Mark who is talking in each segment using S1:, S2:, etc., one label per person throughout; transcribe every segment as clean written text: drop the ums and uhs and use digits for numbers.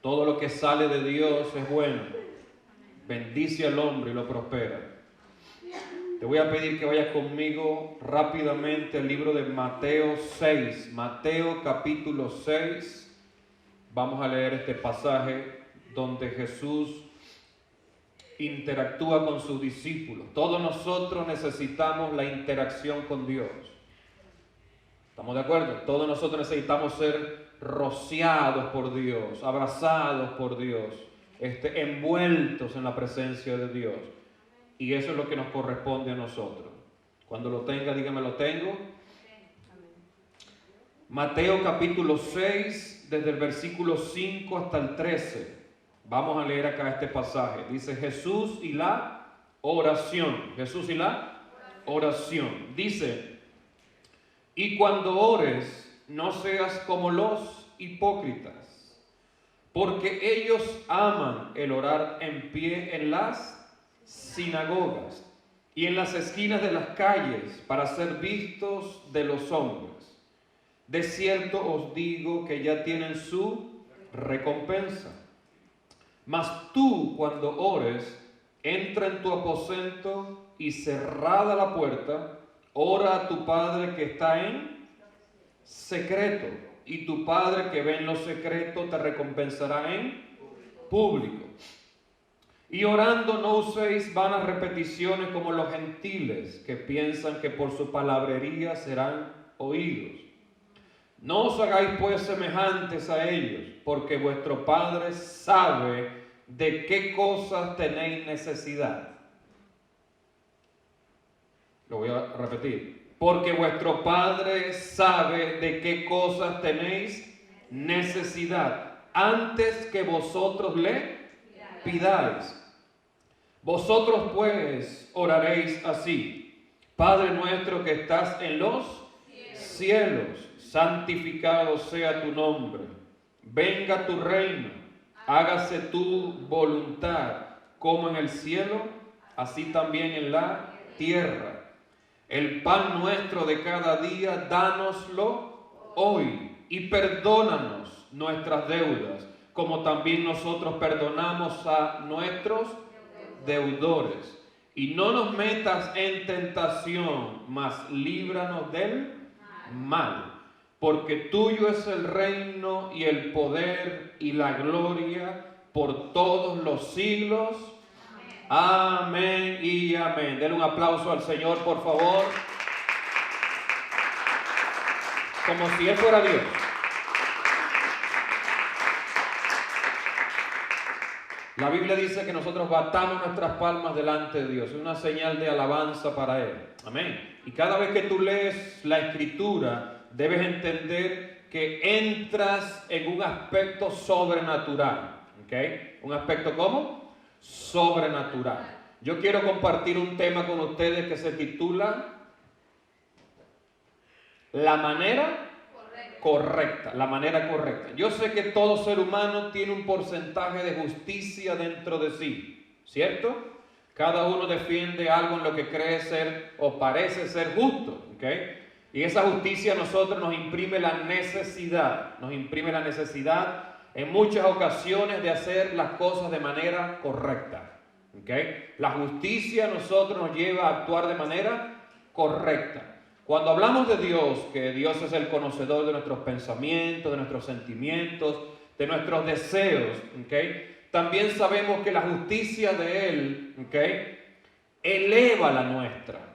S1: Todo lo que sale de Dios es bueno. Bendice al hombre y lo prospera. Te voy a pedir que vayas conmigo rápidamente al libro de Mateo 6. Mateo capítulo 6. Vamos a leer este pasaje donde Jesús interactúa con sus discípulos. Todos nosotros necesitamos la interacción con Dios. ¿Estamos de acuerdo? Todos nosotros necesitamos ser rociados por Dios, abrazados por Dios, envueltos en la presencia de Dios. Y eso es lo que nos corresponde a nosotros. Cuando lo tenga, dígame, lo tengo. Mateo capítulo 6, desde el versículo 5 hasta el 13. Vamos a leer acá este pasaje. Dice Jesús y la oración. Jesús y la oración. Dice: y cuando ores, no seas como los hipócritas, porque ellos aman el orar en pie en las sinagogas y en las esquinas de las calles para ser vistos de los hombres. De cierto os digo que ya tienen su recompensa. Mas tú, cuando ores, entra en tu aposento y cerrada la puerta, ora a tu Padre que está en secreto, y tu Padre que ve en lo secreto te recompensará en público. Y orando no uséis vanas repeticiones como los gentiles, que piensan que por su palabrería serán oídos. No os hagáis pues semejantes a ellos, porque vuestro Padre sabe de qué cosas tenéis necesidad. Lo voy a repetir. Porque vuestro Padre sabe de qué cosas tenéis necesidad, antes que vosotros le pidáis. Vosotros pues oraréis así: Padre nuestro que estás en los cielos, santificado sea tu nombre. Venga tu reino, hágase tu voluntad, como en el cielo, así también en la tierra. El pan nuestro de cada día, dánoslo hoy, y perdónanos nuestras deudas, como también nosotros perdonamos a nuestros deudores. Y no nos metas en tentación, mas líbranos del mal. Porque tuyo es el reino y el poder y la gloria por todos los siglos. Amén y amén. Denle un aplauso al Señor, por favor. Como si Él fuera Dios. La Biblia dice que nosotros batamos nuestras palmas delante de Dios. Es una señal de alabanza para Él. Amén. Y cada vez que tú lees la Escritura, debes entender que entras en un aspecto sobrenatural. ¿Ok? ¿Un aspecto cómo? Sobrenatural. Yo quiero compartir un tema con ustedes que se titula La manera correcta. La manera correcta. Yo sé que todo ser humano tiene un porcentaje de justicia dentro de sí, ¿cierto? Cada uno defiende algo en lo que cree ser o parece ser justo, ¿ok? Y esa justicia a nosotros nos imprime la necesidad, en muchas ocasiones de hacer las cosas de manera correcta, ¿ok? La justicia a nosotros nos lleva a actuar de manera correcta. Cuando hablamos de Dios, que Dios es el conocedor de nuestros pensamientos, de nuestros sentimientos, de nuestros deseos, ¿ok? También sabemos que la justicia de Él, ¿ok?, eleva la nuestra.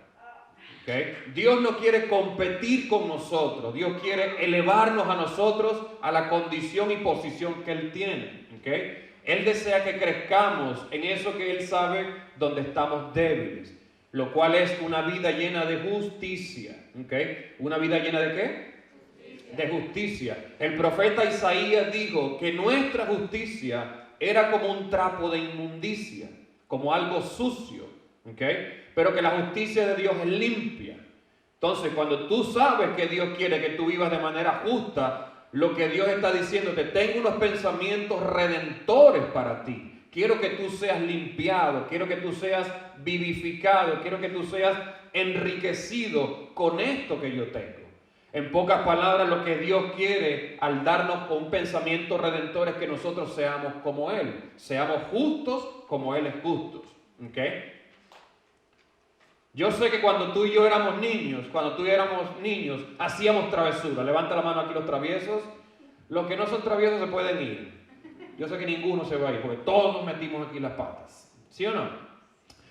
S1: ¿Okay? Dios no quiere competir con nosotros. Dios quiere elevarnos a nosotros a la condición y posición que Él tiene. ¿Okay? Él desea que crezcamos en eso que Él sabe donde estamos débiles, lo cual es una vida llena de justicia. ¿Okay? ¿Una vida llena de qué? De justicia. El profeta Isaías dijo que nuestra justicia era como un trapo de inmundicia, como algo sucio. ¿Okay? Pero que la justicia de Dios es limpia. Entonces, cuando tú sabes que Dios quiere que tú vivas de manera justa, lo que Dios está diciéndote: tengo unos pensamientos redentores para ti. Quiero que tú seas limpiado, quiero que tú seas vivificado, quiero que tú seas enriquecido con esto que yo tengo. En pocas palabras, lo que Dios quiere al darnos un pensamiento redentor es que nosotros seamos como Él. Seamos justos como Él es justo. ¿Ok? Yo sé que cuando tú y yo éramos niños, hacíamos travesuras. Levanta la mano aquí los traviesos. Los que no son traviesos se pueden ir. Yo sé que ninguno se va a ir, porque todos nos metimos aquí las patas. ¿Sí o no?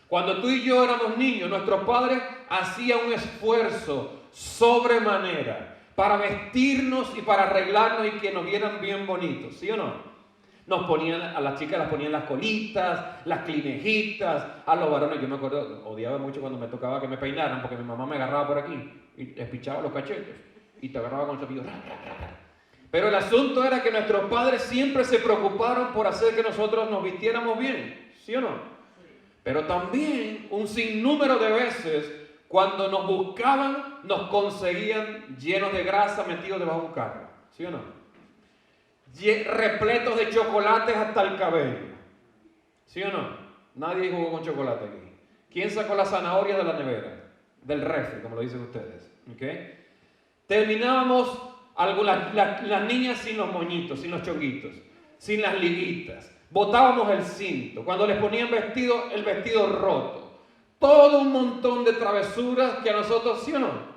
S1: Cuando tú y yo éramos niños, nuestros padres hacían un esfuerzo sobremanera para vestirnos y para arreglarnos y que nos vieran bien bonitos. ¿Sí o no? Nos ponían, a las chicas las ponían las colitas, las clinejitas, a los varones, yo me acuerdo, odiaba mucho cuando me tocaba que me peinaran, porque mi mamá me agarraba por aquí y les pichaba los cachetes y te agarraba con el cepillo. Pero el asunto era que nuestros padres siempre se preocuparon por hacer que nosotros nos vistiéramos bien, ¿sí o no? Pero también un sinnúmero de veces, cuando nos buscaban, nos conseguían llenos de grasa metidos debajo de un carro, ¿sí o no? Repletos de chocolates hasta el cabello. ¿Sí o no? Nadie jugó con chocolate aquí. ¿Quién sacó las zanahorias de la nevera? Del refri, como lo dicen ustedes. ¿Okay? Terminábamos las niñas sin los moñitos, sin los chonguitos, sin las liguitas. Botábamos el cinto. Cuando les ponían vestido, el vestido roto. Todo un montón de travesuras que a nosotros, ¿sí o no?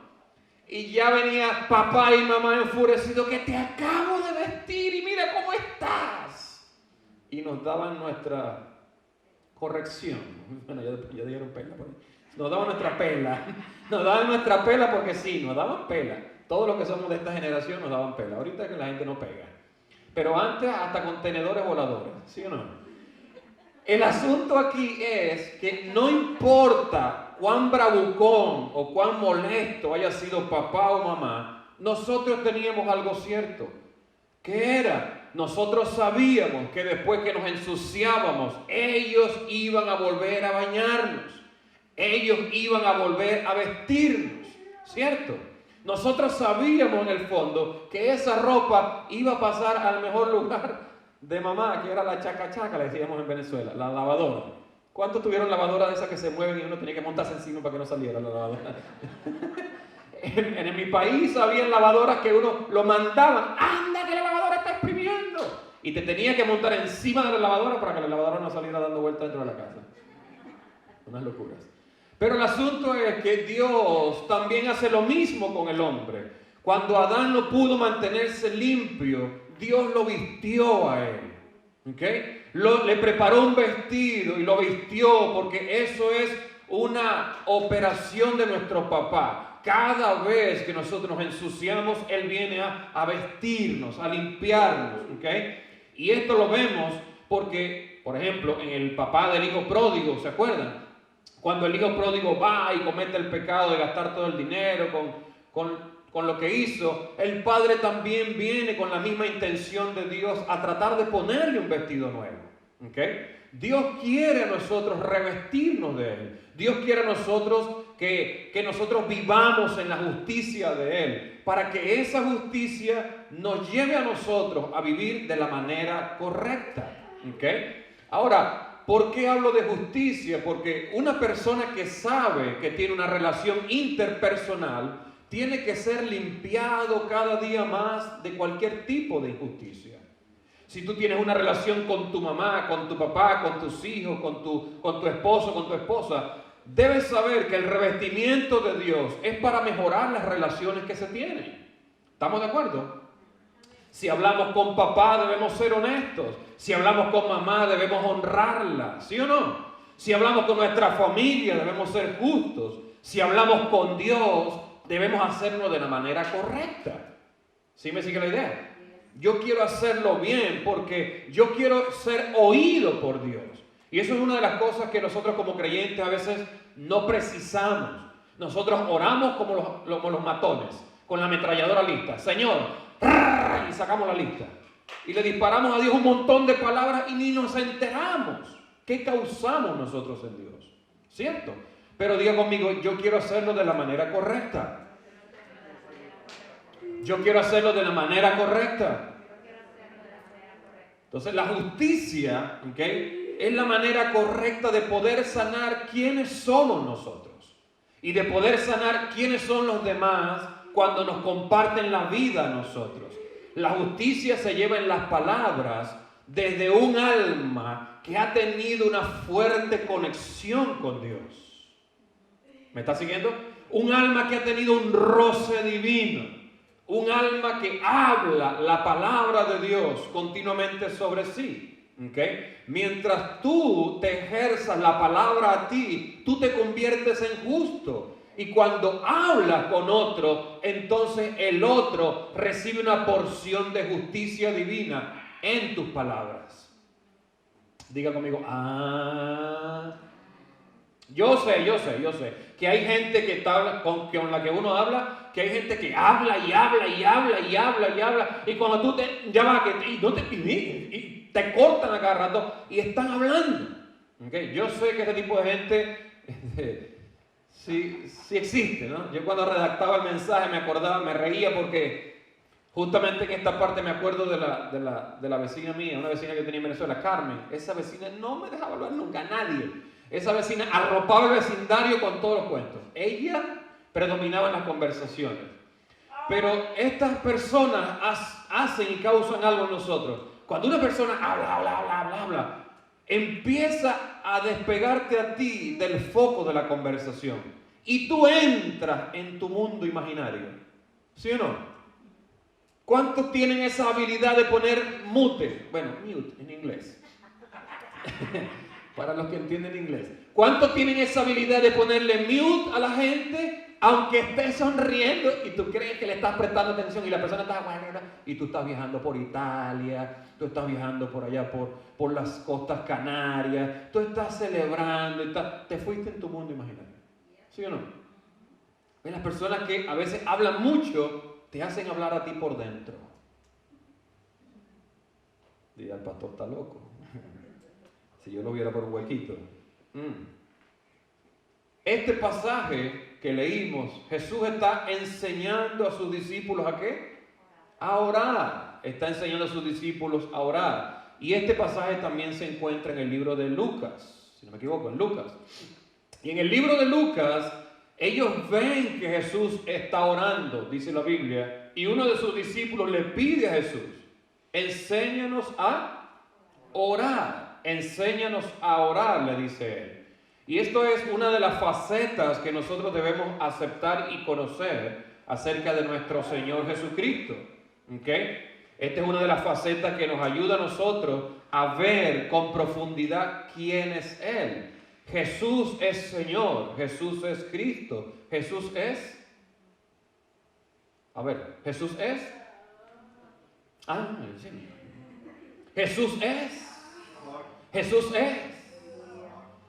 S1: Y ya venía papá y mamá enfurecidos, que te acabo de vestir y mira cómo estás. Y nos daban nuestra corrección. Bueno, ya dieron pela. Nos daban nuestra pela. Nos daban nuestra pela porque sí, nos daban pela. Todos los que somos de esta generación nos daban pela. Ahorita es que la gente no pega. Pero antes hasta con tenedores voladores. ¿Sí o no? El asunto aquí es que no importa cuán bravucón o cuán molesto haya sido papá o mamá, nosotros teníamos algo cierto. ¿Qué era? Nosotros sabíamos que después que nos ensuciábamos, ellos iban a volver a bañarnos. Ellos iban a volver a vestirnos. ¿Cierto? Nosotros sabíamos en el fondo que esa ropa iba a pasar al mejor lugar de mamá, que era la chaca chaca, le decíamos en Venezuela, la lavadora. ¿Cuántos tuvieron lavadoras de esas que se mueven y uno tenía que montarse encima para que no saliera la lavadora? en mi país había lavadoras que uno lo mandaban, ¡anda que la lavadora está exprimiendo! Y te tenía que montar encima de la lavadora para que la lavadora no saliera dando vueltas dentro de la casa. Unas locuras. Pero el asunto es que Dios también hace lo mismo con el hombre. Cuando Adán no pudo mantenerse limpio, Dios lo vistió a él. ¿Okay? Le preparó un vestido y lo vistió, porque eso es una operación de nuestro papá. Cada vez que nosotros nos ensuciamos, Él viene a vestirnos, a limpiarnos. ¿Okay? Y esto lo vemos porque, por ejemplo, en el papá del hijo pródigo, ¿se acuerdan? Cuando el hijo pródigo va y comete el pecado de gastar todo el dinero con lo que hizo, el padre también viene con la misma intención de Dios a tratar de ponerle un vestido nuevo. ¿Okay? Dios quiere a nosotros revestirnos de Él. Dios quiere a nosotros que nosotros vivamos en la justicia de Él, para que esa justicia nos lleve a nosotros a vivir de la manera correcta. ¿Okay? Ahora, ¿por qué hablo de justicia? Porque una persona que sabe que tiene una relación interpersonal tiene que ser limpiado cada día más de cualquier tipo de injusticia. Si tú tienes una relación con tu mamá, con tu papá, con tus hijos, con tu esposo, con tu esposa, debes saber que el revestimiento de Dios es para mejorar las relaciones que se tienen. ¿Estamos de acuerdo? Si hablamos con papá debemos ser honestos. Si hablamos con mamá debemos honrarla, ¿sí o no? Si hablamos con nuestra familia debemos ser justos. Si hablamos con Dios debemos hacerlo de la manera correcta. ¿Sí me sigue la idea? Yo quiero hacerlo bien porque yo quiero ser oído por Dios. Y eso es una de las cosas que nosotros como creyentes a veces no precisamos. Nosotros oramos como los matones, con la ametralladora lista. Señor, y sacamos la lista. Y le disparamos a Dios un montón de palabras y ni nos enteramos qué causamos nosotros en Dios. ¿Cierto? Pero diga conmigo, yo quiero hacerlo de la manera correcta. Yo quiero hacerlo de la manera correcta. Entonces la justicia, ¿okay?, es la manera correcta de poder sanar quiénes somos nosotros y de poder sanar quiénes son los demás cuando nos comparten la vida a nosotros. La justicia se lleva en las palabras desde un alma que ha tenido una fuerte conexión con Dios. ¿Me está siguiendo? Un alma que ha tenido un roce divino. Un alma que habla la palabra de Dios continuamente sobre sí. ¿Okay? Mientras tú te ejerzas la palabra a ti, tú te conviertes en justo. Y cuando hablas con otro, entonces el otro recibe una porción de justicia divina en tus palabras. Diga conmigo, Yo sé que hay gente que está con la que uno habla, que hay gente que habla y habla y habla y habla y habla, y cuando tú te te cortan a cada rato y están hablando. ¿Okay? Yo sé que este tipo de gente sí existe, ¿no? Yo cuando redactaba el mensaje me reía porque justamente en esta parte me acuerdo de la vecina mía, una vecina que tenía en Venezuela, Carmen. Esa vecina no me dejaba hablar nunca a nadie. Esa vecina arropaba el vecindario con todos los cuentos. Ella predominaba en las conversaciones. Pero estas personas hacen y causan algo en nosotros. Cuando una persona habla, empieza a despegarte a ti del foco de la conversación. Y tú entras en tu mundo imaginario. ¿Sí o no? ¿Cuántos tienen esa habilidad de poner mute? Bueno, mute en inglés. Para los que entienden inglés. ¿Cuántos tienen esa habilidad de ponerle mute a la gente, aunque esté sonriendo y tú crees que le estás prestando atención y la persona está bueno, y tú estás viajando por Italia, tú estás viajando por allá por las costas canarias, tú estás celebrando y te fuiste en tu mundo imaginario? ¿Sí o no? Las personas que a veces hablan mucho te hacen hablar a ti por dentro. Diga, el pastor está loco. Si yo lo viera por un huequito. Este pasaje que leímos, Jesús está enseñando a sus discípulos ¿a qué? A orar. Está enseñando a sus discípulos a orar. Y este pasaje también se encuentra en el libro de Lucas, si no me equivoco, en Lucas. Y en el libro de Lucas, ellos ven que Jesús está orando, dice la Biblia, y uno de sus discípulos le pide a Jesús, enséñanos a orar. Enséñanos a orar, le dice él. Y esto es una de las facetas que nosotros debemos aceptar y conocer acerca de nuestro Señor Jesucristo. ¿Okay? Esta es una de las facetas que nos ayuda a nosotros a ver con profundidad quién es Él. Jesús es Señor, Jesús es Cristo, Jesús es... Jesús es... Jesús es... Jesús es.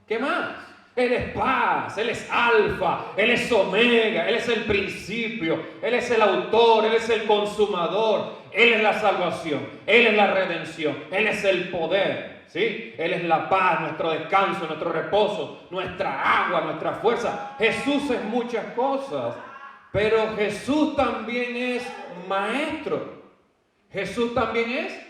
S1: ¿Qué más? Él es paz, Él es alfa, Él es omega, Él es el principio, Él es el autor, Él es el consumador, Él es la salvación, Él es la redención, Él es el poder, ¿sí? Él es la paz, nuestro descanso, nuestro reposo, nuestra agua, nuestra fuerza. Jesús es muchas cosas, pero Jesús también es maestro. Jesús también es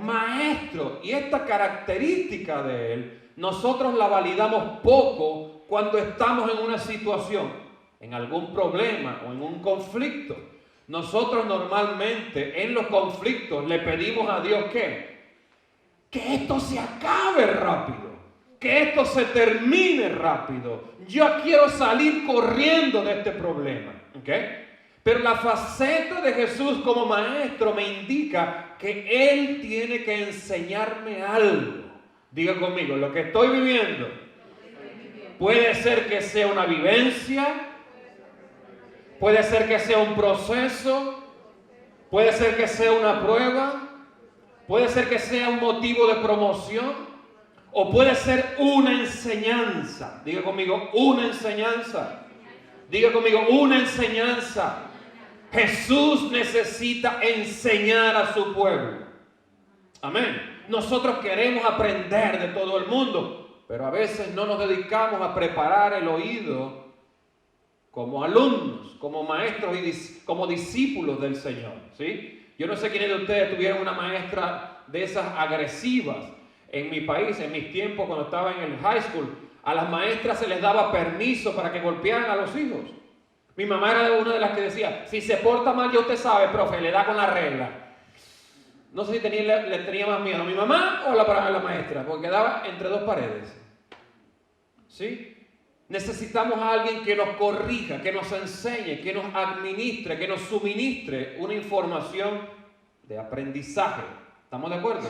S1: maestro, y esta característica de él nosotros la validamos poco cuando estamos en una situación, en algún problema o en un conflicto. Nosotros normalmente en los conflictos le pedimos a Dios que esto se acabe rápido, que esto se termine rápido. Yo quiero salir corriendo de este problema, ¿okay? Pero la faceta de Jesús como maestro me indica que Él tiene que enseñarme algo. Diga conmigo, lo que estoy viviendo puede ser que sea una vivencia, puede ser que sea un proceso, puede ser que sea una prueba, puede ser que sea un motivo de promoción, o puede ser una enseñanza. Diga conmigo, una enseñanza. Diga conmigo, una enseñanza. Jesús necesita enseñar a su pueblo. Amén. Nosotros queremos aprender de todo el mundo, pero a veces no nos dedicamos a preparar el oído como alumnos, como maestros y como discípulos del Señor, ¿sí? Yo no sé quiénes de ustedes tuvieron una maestra de esas agresivas. En mi país, en mis tiempos, cuando estaba en el high school, a las maestras se les daba permiso para que golpearan a los hijos. Mi mamá era una de las que decía, si se porta mal ya usted sabe, profe, le da con la regla. No sé si le tenía más miedo a mi mamá o a la maestra, porque quedaba entre dos paredes. ¿Sí? Necesitamos a alguien que nos corrija, que nos enseñe, que nos administre, que nos suministre una información de aprendizaje. ¿Estamos de acuerdo?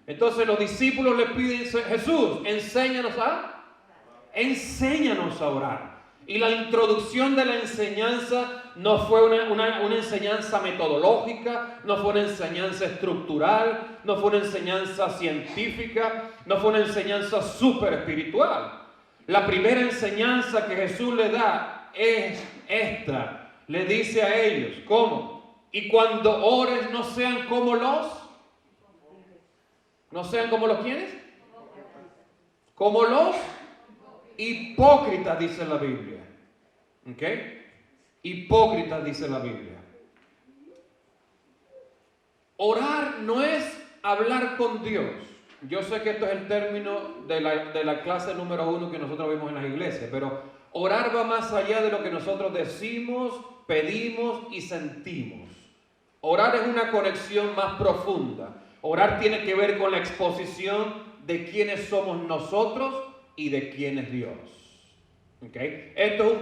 S1: Entonces los discípulos le piden, Jesús, enséñanos a orar. Y la introducción de la enseñanza no fue una enseñanza metodológica, no fue una enseñanza estructural, no fue una enseñanza científica, no fue una enseñanza súper espiritual. La primera enseñanza que Jesús le da es esta. Le dice a ellos, ¿cómo? Y cuando ores no sean como los... ¿No sean como los quiénes? Como los hipócritas, dice la Biblia. ¿Ok? Hipócritas, dice la Biblia. Orar no es hablar con Dios. Yo sé que esto es el término de la clase número 1 que nosotros vemos en las iglesias, pero orar va más allá de lo que nosotros decimos, pedimos y sentimos. Orar es una conexión más profunda. Orar tiene que ver con la exposición de quiénes somos nosotros y de quién es Dios. ¿Okay? Esto es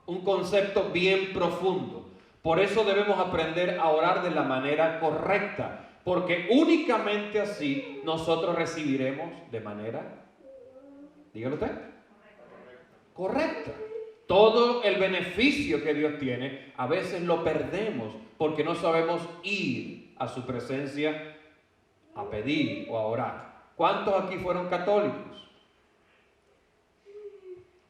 S1: un concepto bien profundo. Por eso debemos aprender a orar de la manera correcta. Porque únicamente así nosotros recibiremos de manera, dígalo usted, correcta. Todo el beneficio que Dios tiene, a veces lo perdemos porque no sabemos ir a su presencia a pedir o a orar. ¿Cuántos aquí fueron católicos?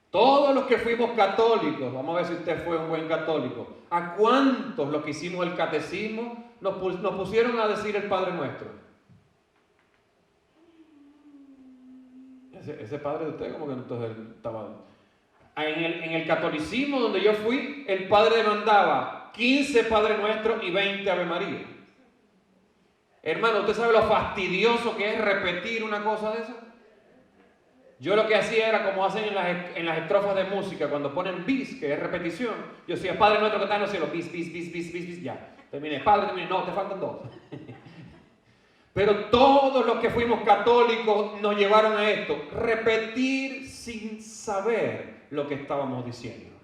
S1: Todos los que fuimos católicos, vamos a ver si usted fue un buen católico. ¿A cuántos los que hicimos el catecismo nos pusieron a decir el Padre Nuestro? Ese padre de usted como que entonces estaba... En el catolicismo donde yo fui, el padre demandaba 15 Padre Nuestro y 20 Ave María. Hermano, ¿usted sabe lo fastidioso que es repetir una cosa de esa? Yo lo que hacía era como hacen en las estrofas de música, cuando ponen bis, que es repetición. Yo decía, Padre Nuestro que está en los cielos, bis, bis, bis, bis, bis, bis, ya. Terminé, Padre, terminé, no, te faltan dos. Pero todos los que fuimos católicos nos llevaron a esto, repetir sin saber lo que estábamos diciendo.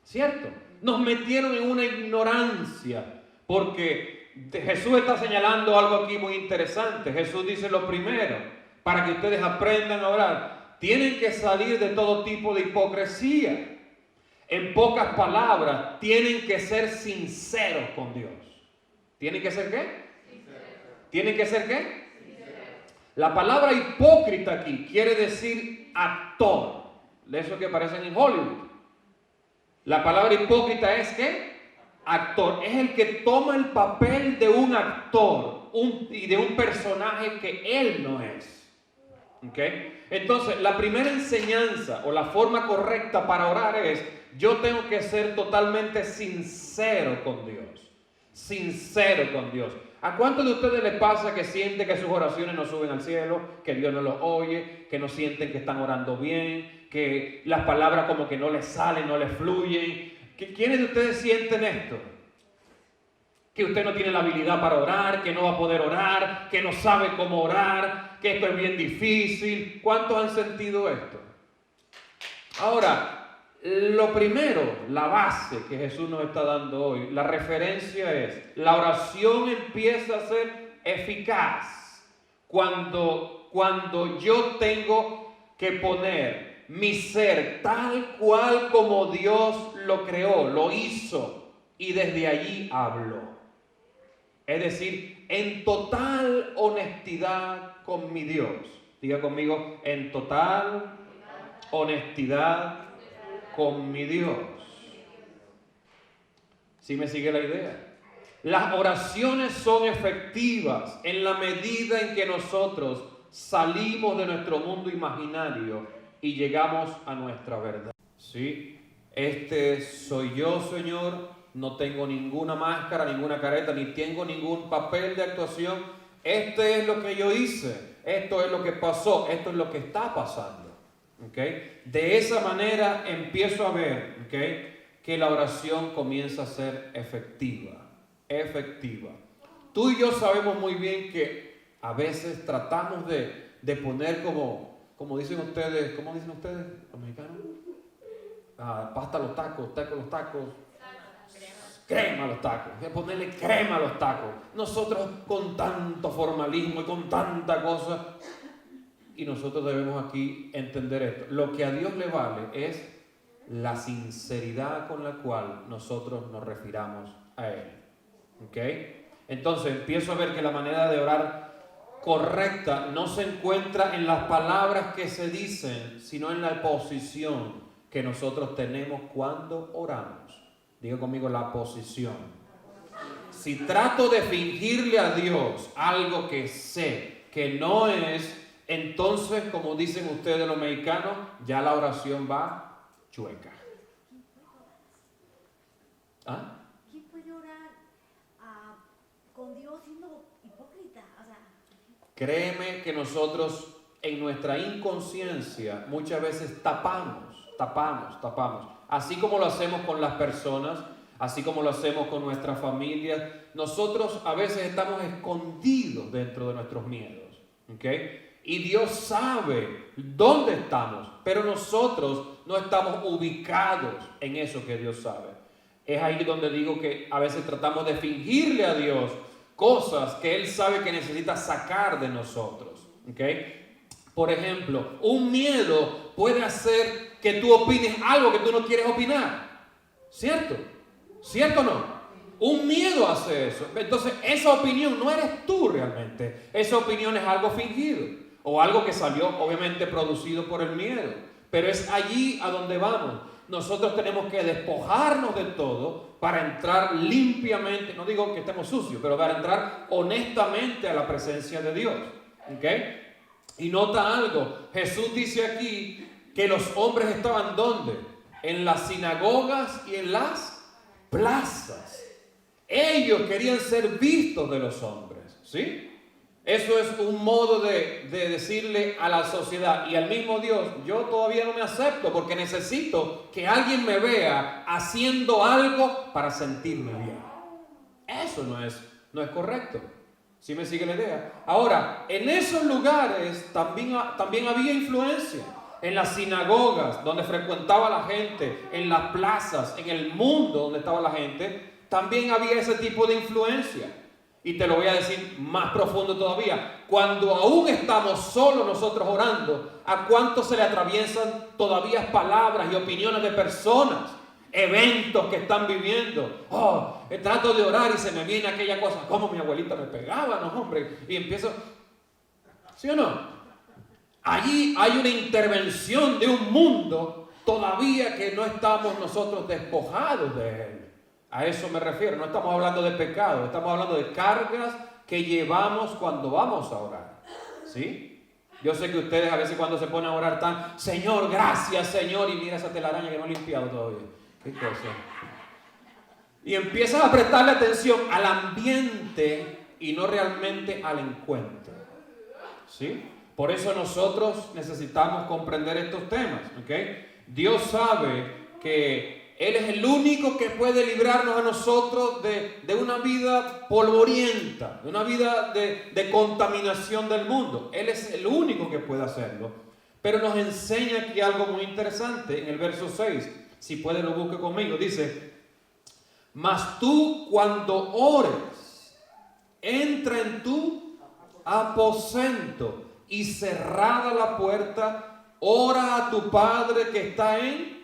S1: ¿Cierto? Nos metieron en una ignorancia, porque Jesús está señalando algo aquí muy interesante. Jesús dice lo primero, para que ustedes aprendan a orar, tienen que salir de todo tipo de hipocresía. En pocas palabras, tienen que ser sinceros con Dios. ¿Tienen que ser qué? ¿Tienen que ser qué? La palabra hipócrita aquí quiere decir actor. De eso que aparecen en Hollywood. La palabra hipócrita es ¿qué? Actor. Es el que toma el papel de un actor y de un personaje que él no es. ¿Okay? Entonces, la primera enseñanza o la forma correcta para orar es: yo tengo que ser totalmente sincero con Dios. Sincero con Dios. ¿A cuántos de ustedes les pasa que sienten que sus oraciones no suben al cielo, que Dios no los oye, que no sienten que están orando bien, que las palabras como que no les salen, no les fluyen? ¿Quiénes de ustedes sienten esto? Que usted no tiene la habilidad para orar, que no va a poder orar, que no sabe cómo orar, que esto es bien difícil. ¿Cuántos han sentido esto? Ahora, lo primero, la base que Jesús nos está dando hoy, la referencia es: la oración empieza a ser eficaz cuando yo tengo que poner mi ser tal cual como Dios lo creó, lo hizo, y desde allí hablo. Es decir, en total honestidad con mi Dios. Diga conmigo, en total honestidad con mi Dios. ¿Sí me sigue la idea? Las oraciones son efectivas en la medida en que nosotros salimos de nuestro mundo imaginario y llegamos a nuestra verdad. ¿Sí? Este soy yo, Señor. No tengo ninguna máscara, ninguna careta, ni tengo ningún papel de actuación. Este es lo que yo hice. Esto es lo que pasó. Esto es lo que está pasando. ¿Okay? De esa manera empiezo a ver, ¿ok? Que la oración comienza a ser efectiva. Efectiva. Tú y yo sabemos muy bien que a veces tratamos de poner como dicen ustedes, ¿cómo dicen ustedes los mexicanos? Pasta a los tacos, taco a los tacos, crema a los tacos, de ponerle crema a los tacos. Nosotros con tanto formalismo y con tanta cosa, y nosotros debemos aquí entender esto. Lo que a Dios le vale es la sinceridad con la cual nosotros nos refiramos a Él. ¿Ok? Entonces empiezo a ver que la manera de orar correcta no se encuentra en las palabras que se dicen, sino en la posición que nosotros tenemos cuando oramos. Diga conmigo la posición. Si trato de fingirle a Dios algo que sé que no es, entonces, como dicen ustedes los mexicanos, ya la oración va chueca. ¿Ah?
S2: ¿Quién puede orar con Dios siendo hipócrita? O sea,
S1: Créeme que nosotros en nuestra inconsciencia muchas veces tapamos. Así como lo hacemos con las personas, así como lo hacemos con nuestras familias, nosotros a veces estamos escondidos dentro de nuestros miedos. ¿Ok? Y Dios sabe dónde estamos, pero nosotros no estamos ubicados en eso que Dios sabe. Es ahí donde digo que a veces tratamos de fingirle a Dios cosas que Él sabe que necesita sacar de nosotros. ¿Ok? Por ejemplo, un miedo puede hacer que tú opines algo que tú no quieres opinar. ¿Cierto? ¿Cierto o no? Un miedo hace eso. Entonces, esa opinión no eres tú realmente. Esa opinión es algo fingido. O algo que salió, obviamente, producido por el miedo. Pero es allí a donde vamos. Nosotros tenemos que despojarnos de todo para entrar limpiamente, no digo que estemos sucios, pero para entrar honestamente a la presencia de Dios. ¿Ok? Y nota algo. Jesús dice aquí que los hombres estaban ¿dónde? En las sinagogas y en las plazas. Ellos querían ser vistos de los hombres. ¿Sí? Eso es un modo de decirle a la sociedad y al mismo Dios, yo todavía no me acepto porque necesito que alguien me vea haciendo algo para sentirme bien. Eso no es correcto. ¿Sí me sigue la idea? Ahora, en esos lugares también había influencia. En las sinagogas donde frecuentaba la gente, en las plazas, en el mundo donde estaba la gente, también había ese tipo de influencia. Y te lo voy a decir más profundo todavía. Cuando aún estamos solos nosotros orando, ¿a cuánto se le atraviesan todavía palabras y opiniones de personas? Eventos que están viviendo. Trato de orar y se me viene aquella cosa. Como mi abuelita me pegaba, no hombre. Y empiezo. ¿Sí o no? Allí hay una intervención de un mundo todavía que no estamos nosotros despojados de él. A eso me refiero, no estamos hablando de pecado, estamos hablando de cargas que llevamos cuando vamos a orar. ¿Sí? Yo sé que ustedes a veces cuando se ponen a orar están, Señor, gracias Señor, y mira esa telaraña que no he limpiado todavía. ¿Qué cosa? Y empiezas a prestarle atención al ambiente y no realmente al encuentro. ¿Sí? Por eso nosotros necesitamos comprender estos temas. ¿Ok? Dios sabe que Él es el único que puede librarnos a nosotros de una vida polvorienta, de una vida de contaminación del mundo. Él es el único que puede hacerlo. Pero nos enseña aquí algo muy interesante en el verso 6. Si puede lo busque conmigo. Dice, mas tú cuando ores, entra en tu aposento y cerrada la puerta, ora a tu Padre que está en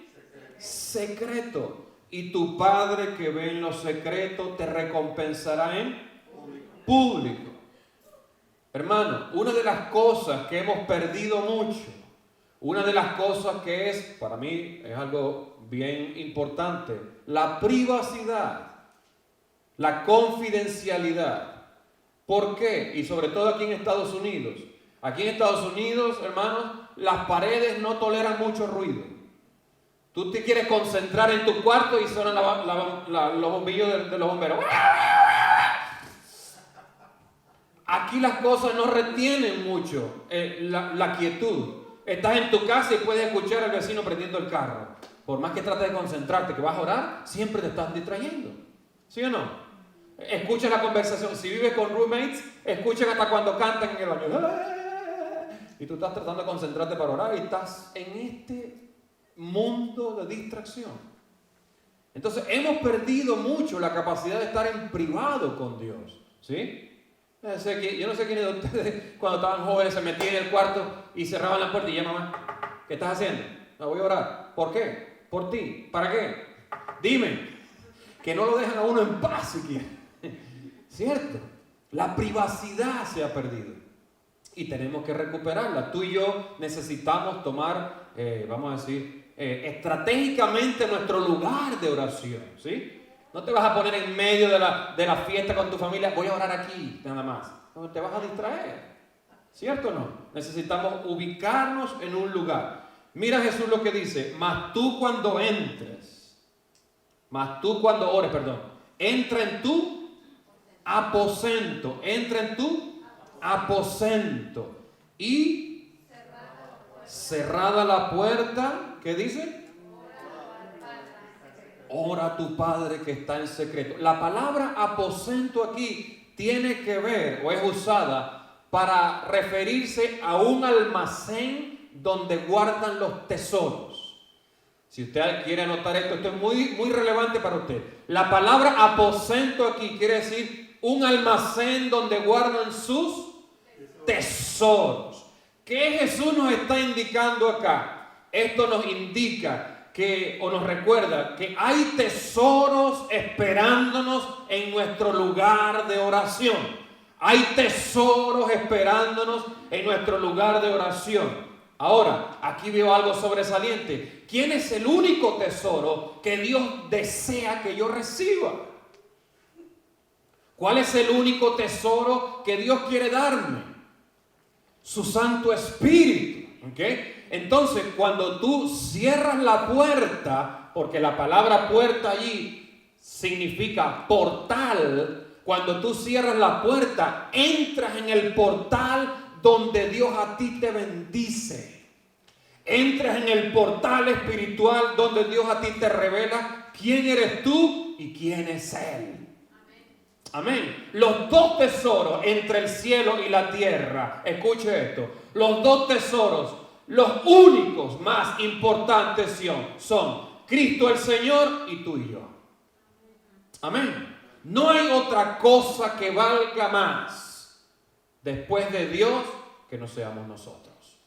S1: secreto, y tu Padre que ve en lo secreto te recompensará en público. Hermano, una de las cosas que hemos perdido mucho, una de las cosas que es, para mí es algo bien importante, la privacidad, la confidencialidad. ¿Por qué? Y sobre todo aquí en Estados Unidos. Aquí en Estados Unidos, hermanos, las paredes no toleran mucho ruido. Tú te quieres concentrar en tu cuarto y suenan los bombillos de los bomberos. Aquí las cosas no retienen mucho la quietud. Estás en tu casa y puedes escuchar al vecino prendiendo el carro. por más que trates de concentrarte, que vas a orar, siempre te estás distrayendo. ¿Sí o no? Escucha la conversación. Si vives con roommates, escuchen hasta cuando cantan en el baño. Y tú estás tratando de concentrarte para orar y estás en este mundo de distracción. Entonces hemos perdido mucho la capacidad de estar en privado con Dios. ¿Sí? Yo no sé quiénes de ustedes cuando estaban jóvenes se metían en el cuarto y cerraban la puerta y ya, mamá, ¿qué estás haciendo? No, voy a orar. ¿Por qué? ¿Por ti? ¿Para qué? Dime. Que no lo dejan a uno en paz siquiera. ¿Cierto? La privacidad se ha perdido y tenemos que recuperarla. Tú y yo necesitamos tomar, vamos a decir, estratégicamente nuestro lugar de oración, ¿sí? No te vas a poner en medio de la fiesta con tu familia, voy a orar aquí, nada más. No, te vas a distraer, ¿cierto o no? Necesitamos ubicarnos en un lugar. Mira Jesús lo que dice, mas tú cuando ores, entra en tu aposento, y cerrada la puerta, ¿qué dice? Ora a tu Padre que está en secreto. La palabra aposento aquí tiene que ver o es usada para referirse a un almacén donde guardan los tesoros. Si usted quiere anotar esto es muy, muy relevante para usted. La palabra aposento aquí quiere decir un almacén donde guardan sus tesoros. ¿Qué Jesús nos está indicando acá? Esto nos indica o nos recuerda que hay tesoros esperándonos en nuestro lugar de oración. Hay tesoros esperándonos en nuestro lugar de oración. Ahora, aquí veo algo sobresaliente. ¿Quién es el único tesoro que Dios desea que yo reciba? ¿Cuál es el único tesoro que Dios quiere darme? Su Santo Espíritu. ¿Okay? Entonces, cuando tú cierras la puerta, porque la palabra puerta allí significa portal, cuando tú cierras la puerta, entras en el portal donde Dios a ti te bendice. Entras en el portal espiritual donde Dios a ti te revela quién eres tú y quién es Él. Amén. Los dos tesoros entre el cielo y la tierra, escuche esto, los dos tesoros, los únicos más importantes son Cristo el Señor y tú y yo. Amén. No hay otra cosa que valga más después de Dios que no seamos nosotros.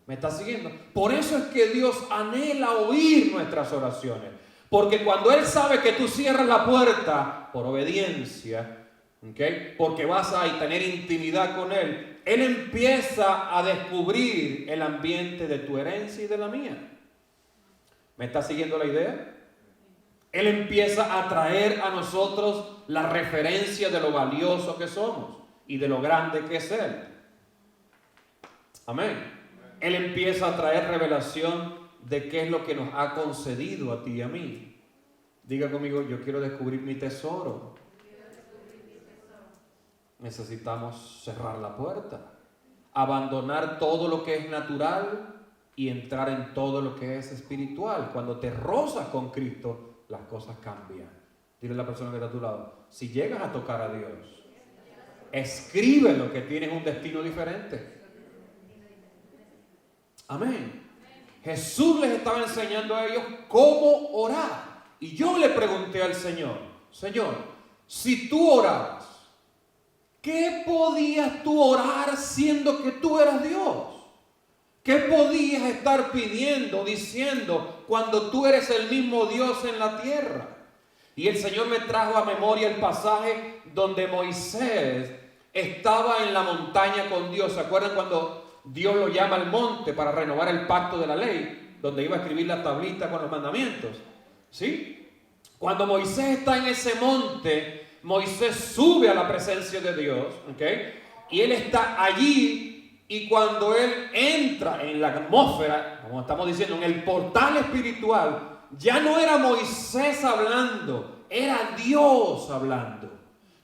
S1: ¿Me está siguiendo? Por eso es que Dios anhela oír nuestras oraciones. Porque cuando Él sabe que tú cierras la puerta por obediencia, ¿okay? Porque vas a tener intimidad con Él, Él empieza a descubrir el ambiente de tu herencia y de la mía. ¿Me está siguiendo la idea? Él empieza a traer a nosotros la referencia de lo valioso que somos y de lo grande que es Él. Amén. Él empieza a traer revelación de qué es lo que nos ha concedido a ti y a mí. Diga conmigo, yo quiero descubrir mi tesoro. Necesitamos cerrar la puerta, abandonar todo lo que es natural y entrar en todo lo que es espiritual. Cuando te rozas con Cristo, las cosas cambian. Dile a la persona que está a tu lado, si llegas a tocar a Dios, escríbelo que tienes un destino diferente. Amén. Jesús les estaba enseñando a ellos cómo orar. Y yo le pregunté al Señor, Señor, si tú oraras, ¿qué podías tú orar siendo que tú eras Dios? ¿Qué podías estar pidiendo, diciendo, cuando tú eres el mismo Dios en la tierra? Y el Señor me trajo a memoria el pasaje donde Moisés estaba en la montaña con Dios. ¿Se acuerdan cuando Dios lo llama al monte para renovar el pacto de la ley? Donde iba a escribir la tablita con los mandamientos. ¿Sí? Cuando Moisés está en ese monte, Moisés sube a la presencia de Dios, ¿okay? Y él está allí, y cuando él entra en la atmósfera, como estamos diciendo, en el portal espiritual, ya no era Moisés hablando, era Dios hablando.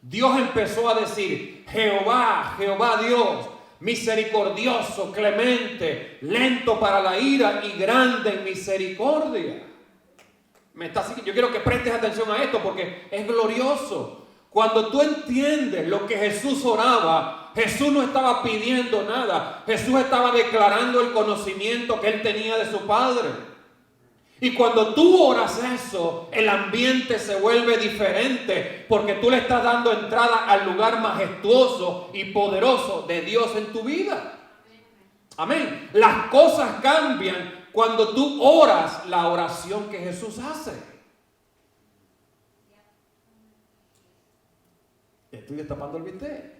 S1: Dios empezó a decir, Jehová, Jehová Dios, misericordioso, clemente, lento para la ira y grande en misericordia. Yo quiero que prestes atención a esto porque es glorioso. Cuando tú entiendes lo que Jesús oraba, Jesús no estaba pidiendo nada. Jesús estaba declarando el conocimiento que él tenía de su Padre. Y cuando tú oras eso, el ambiente se vuelve diferente porque tú le estás dando entrada al lugar majestuoso y poderoso de Dios en tu vida. Amén. Las cosas cambian cuando tú oras la oración que Jesús hace. Estoy destapando el bistec.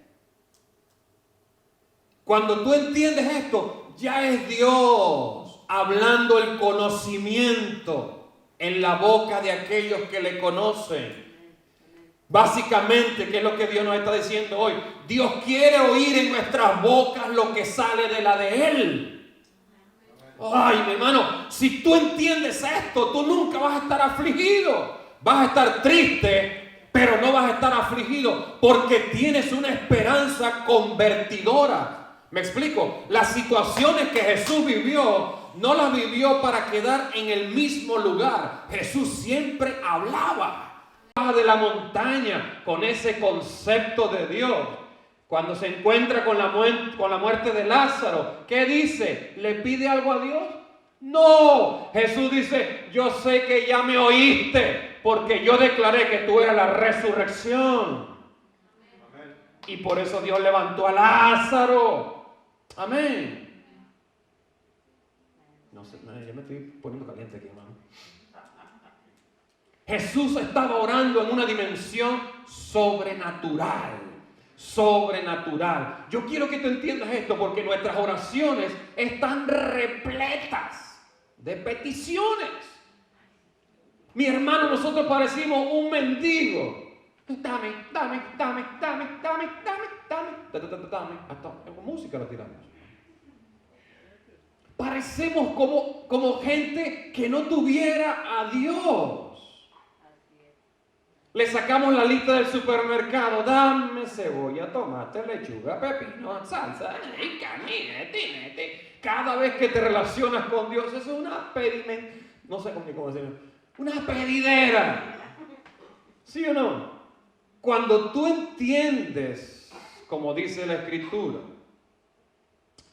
S1: Cuando tú entiendes esto, ya es Dios hablando el conocimiento en la boca de aquellos que le conocen. Básicamente, ¿qué es lo que Dios nos está diciendo hoy? Dios quiere oír en nuestras bocas lo que sale de la de Él. Ay, mi hermano, si tú entiendes esto, tú nunca vas a estar afligido. Vas a estar triste, pero no vas a estar afligido porque tienes una esperanza convertidora. ¿Me explico? Las situaciones que Jesús vivió, no las vivió para quedar en el mismo lugar. Jesús siempre hablaba de la montaña con ese concepto de Dios. Cuando se encuentra con la muerte de Lázaro, ¿qué dice? ¿Le pide algo a Dios? No. Jesús dice, yo sé que ya me oíste, porque yo declaré que tú eras la resurrección. Amén. Y por eso Dios levantó a Lázaro. Amén. No sé, ya me estoy poniendo caliente aquí, hermano. Jesús estaba orando en una dimensión sobrenatural. Sobrenatural. Yo quiero que tú entiendas esto porque nuestras oraciones están repletas de peticiones. Mi hermano, nosotros parecimos un mendigo. Dame. Hasta con música la tiramos. Parecemos como gente que no tuviera a Dios. Le sacamos la lista del supermercado. Dame cebolla, tomate, lechuga, pepino, salsa, carne. Cada vez que te relacionas con Dios, eso es una no sé cómo decirlo, una pedidera. ¿Sí o no? Cuando tú entiendes, como dice la Escritura,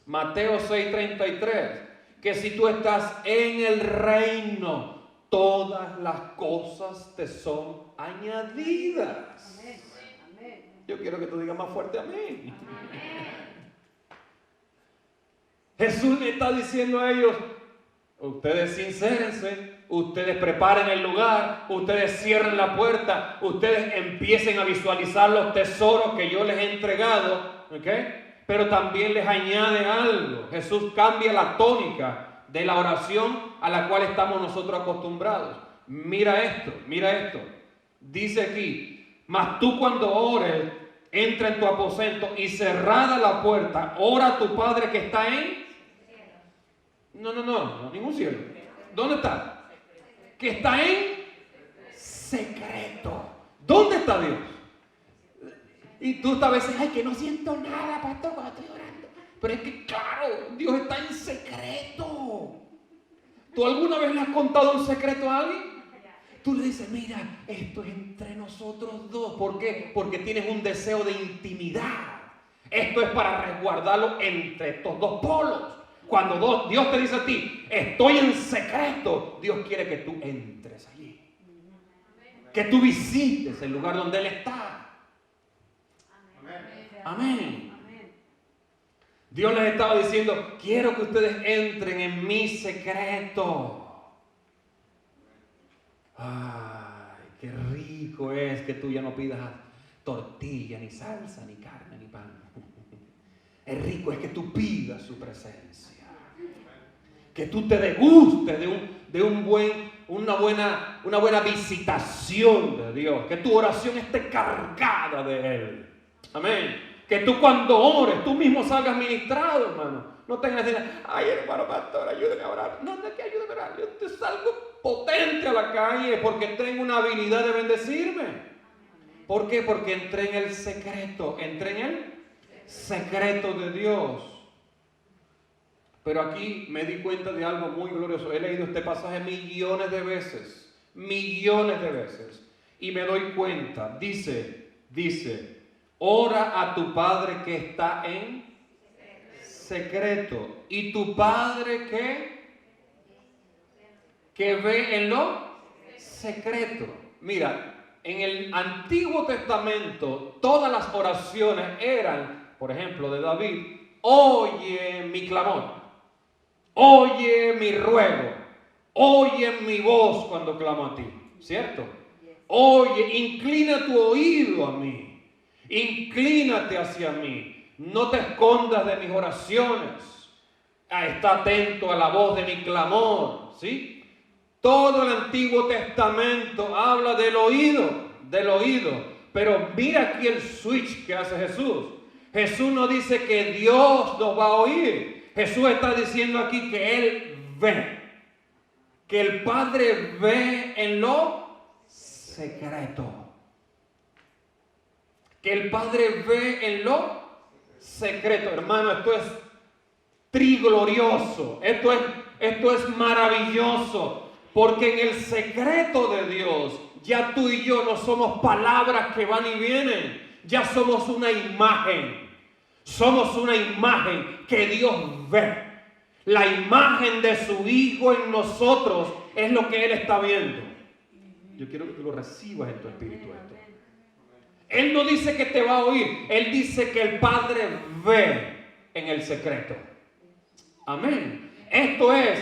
S1: Mateo 6:33, que si tú estás en el reino, todas las cosas te son añadidas. Amén. Yo quiero que tú digas más fuerte amén. Jesús le está diciendo a ellos, ustedes sincérense, ustedes preparen el lugar, ustedes cierren la puerta, ustedes empiecen a visualizar los tesoros que yo les he entregado, ¿ok? Pero también les añade algo. Jesús cambia la tónica de la oración a la cual estamos nosotros acostumbrados. Mira esto. Dice aquí, mas tú cuando ores, entra en tu aposento y cerrada la puerta, ora a tu Padre que está en... No, ningún cielo. ¿Dónde está? Que está en secreto. ¿Dónde está Dios? Y tú a veces, ay, que no siento nada, pastor, cuando estoy orando. Pero es que, claro, Dios está en secreto. ¿Tú alguna vez le has contado un secreto a alguien? Tú le dices, mira, esto es entre nosotros dos. ¿Por qué? Porque tienes un deseo de intimidad. Esto es para resguardarlo entre estos dos polos. Cuando Dios te dice a ti, estoy en secreto, Dios quiere que tú entres allí. Que tú visites el lugar donde Él está. Amén. Dios les estaba diciendo, quiero que ustedes entren en mi secreto. Ay, qué rico es que tú ya no pidas tortilla, ni salsa, ni carne, ni pan. El rico es que tú pidas su presencia. Que tú te degustes de una buena visitación de Dios. Que tu oración esté cargada de Él. Amén. Que tú cuando ores, tú mismo salgas ministrado, hermano. No tengas que decir, ay, hermano pastor, ayúdame a orar. No es que ayúdame a orar. Yo te salgo potente a la calle porque tengo una habilidad de bendecirme. ¿Por qué? Porque entré en el secreto. Entré en él. secreto de Dios. Pero aquí me di cuenta de algo muy glorioso. He leído este pasaje millones de veces, y me doy cuenta. Dice, ora a tu Padre que está en secreto. ¿Y tu Padre que ve en lo secreto? Mira, en el Antiguo Testamento todas las oraciones eran, por ejemplo, de David: oye mi clamor, oye mi ruego, oye mi voz cuando clamo a ti, ¿cierto? Oye, inclina tu oído a mí, inclínate hacia mí, no te escondas de mis oraciones, está atento a la voz de mi clamor, ¿sí? Todo el Antiguo Testamento habla del oído, pero mira aquí el switch que hace Jesús. Jesús no dice que Dios nos va a oír. Jesús está diciendo aquí que Él ve, que el Padre ve en lo secreto. Que el Padre ve en lo secreto. Hermano, esto es triglorioso, esto es maravilloso, porque en el secreto de Dios ya tú y yo no somos palabras que van y vienen, ya somos una imagen. Somos una imagen que Dios ve. La imagen de su Hijo en nosotros es lo que Él está viendo. Yo quiero que tú lo recibas en tu espíritu esto. Él no dice que te va a oír. Él dice que el Padre ve en el secreto. Amén. Esto es,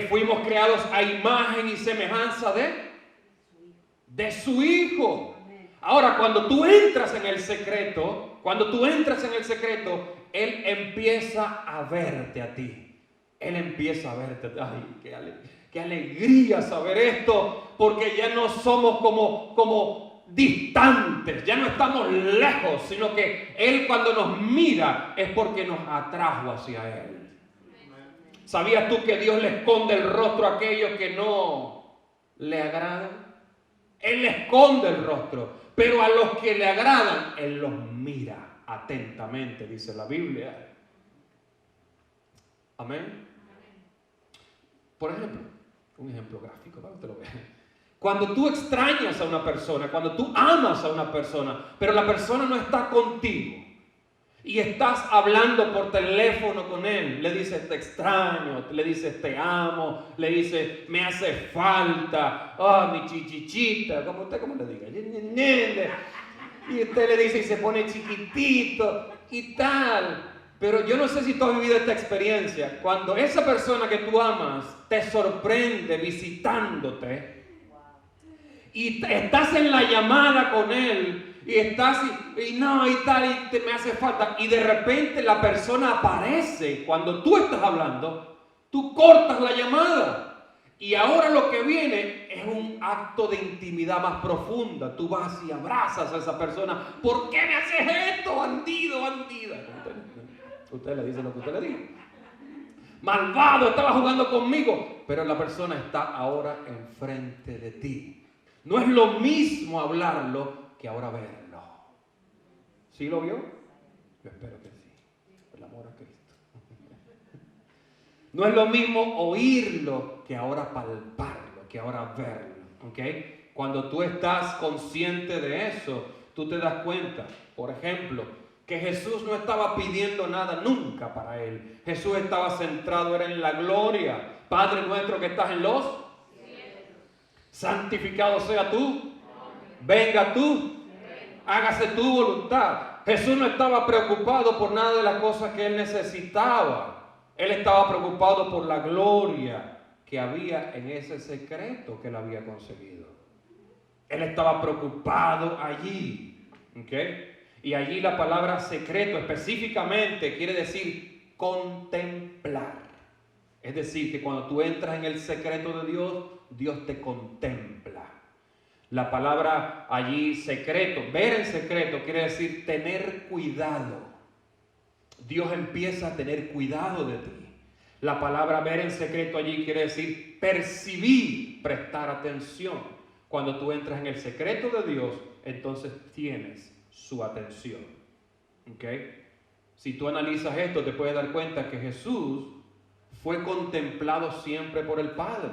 S1: fuimos creados a imagen y semejanza de su Hijo. Ahora, cuando tú entras en el secreto, Él empieza a verte a ti. Él empieza a verte. Ay, qué alegría saber esto, porque ya no somos como distantes, ya no estamos lejos, sino que Él cuando nos mira es porque nos atrajo hacia Él. ¿Sabías tú que Dios le esconde el rostro a aquellos que no le agradan? Él le esconde el rostro, pero a los que le agradan, Él los mira atentamente, dice la Biblia. Amén. Por ejemplo, un ejemplo gráfico, para que te lo veas. Cuando tú extrañas a una persona, cuando tú amas a una persona, pero la persona no está contigo, y estás hablando por teléfono con él, le dices te extraño, le dices te amo, le dices me hace falta, mi chichichita, como le diga, y usted le dice y se pone chiquitito y tal. Pero yo no sé si tú has vivido esta experiencia, cuando esa persona que tú amas te sorprende visitándote y estás en la llamada con él, y estás y me hace falta, y de repente la persona aparece cuando tú estás hablando, tú cortas la llamada y ahora lo que viene es un acto de intimidad más profunda. Tú vas y abrazas a esa persona. ¿Por qué me haces esto, bandido, bandida? Usted le dice lo que usted le diga. Malvado, estaba jugando conmigo, pero la persona está ahora enfrente de ti. No es lo mismo hablarlo que ahora verlo. ¿Sí lo vio? Yo espero que sí. Por el amor a Cristo. No es lo mismo oírlo que ahora palparlo, que ahora verlo. ¿Okay? Cuando tú estás consciente de eso, tú te das cuenta, por ejemplo, que Jesús no estaba pidiendo nada nunca para él. Jesús estaba centrado era en la gloria. Padre nuestro que estás en los cielos, santificado sea tú. Venga tú. Hágase tu voluntad. Jesús no estaba preocupado por nada de las cosas que él necesitaba. Él estaba preocupado por la gloria que había en ese secreto que él había conseguido. Él estaba preocupado allí. ¿Okay? Y allí la palabra secreto específicamente quiere decir contemplar. Es decir, que cuando tú entras en el secreto de Dios, Dios te contempla. La palabra allí secreto, ver en secreto, quiere decir tener cuidado. Dios empieza a tener cuidado de ti. La palabra ver en secreto allí quiere decir percibir, prestar atención. Cuando tú entras en el secreto de Dios, entonces tienes su atención. ¿Okay? Si tú analizas esto, te puedes dar cuenta que Jesús fue contemplado siempre por el Padre.